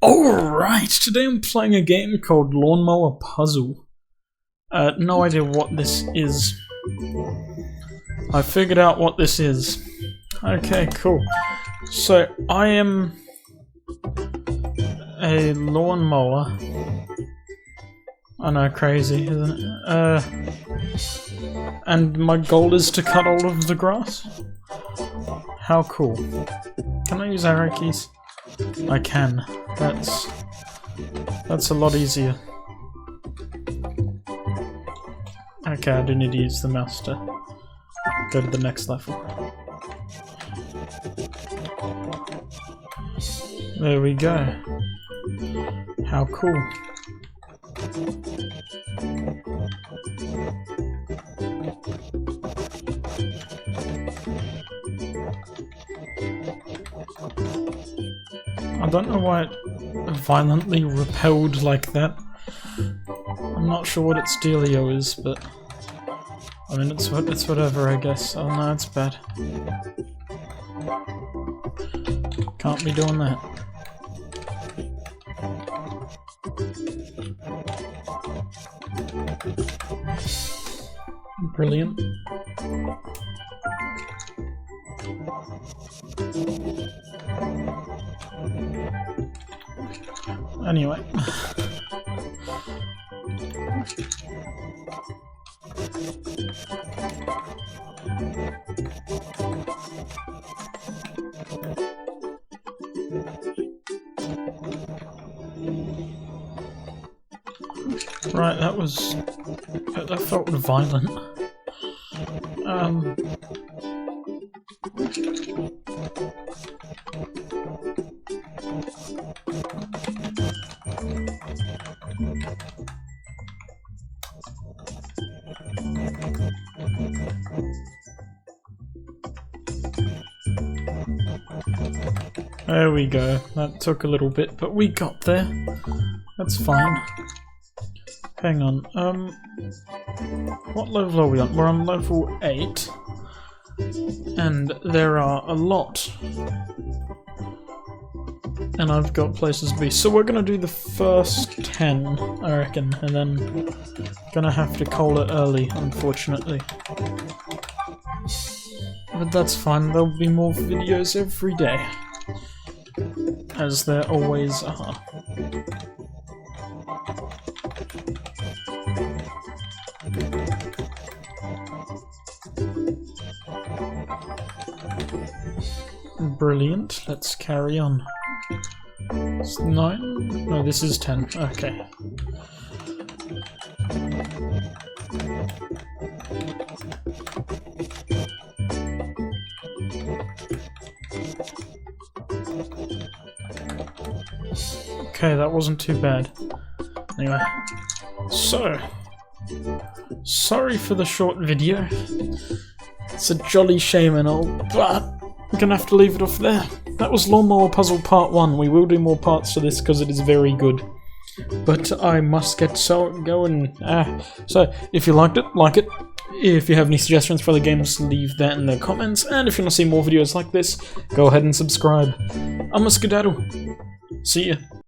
Alright, today I'm playing a game called Lawnmower Puzzle. No idea what this is. I figured out what this is. Okay, cool. So, I am a lawnmower. I know, crazy, isn't it? And my goal is to cut all of the grass? How cool. Can I use arrow keys? I can. That's a lot easier. Okay, I do need to use the mouse to go to the next level. There we go. How cool. I don't know why it violently repelled like that. I'm not sure what its dealio is, but I mean it's whatever, I guess. Oh no, it's bad. Can't be doing that. Brilliant. Anyway. Right, that felt violent. There we go. That took a little bit, but we got there. That's fine. Hang on, what level are we on? We're on level 8. And there are a lot. And I've got places to be. So we're gonna do the first 10, I reckon, and then gonna have to call it early, unfortunately. But that's fine, there'll be more videos every day. As there always are. Brilliant, let's carry on. It's 9? No, this is 10. Okay. Okay, that wasn't too bad. Anyway, so sorry for the short video. It's a jolly shame and all, but I'm gonna have to leave it off there. That was Lawnmower Puzzle Part 1. We will do more parts to this because it is very good. But I must get going. So, if you liked it, like it. If you have any suggestions for the games, leave that in the comments. And if you want to see more videos like this, go ahead and subscribe. I'm a skedaddle. See ya.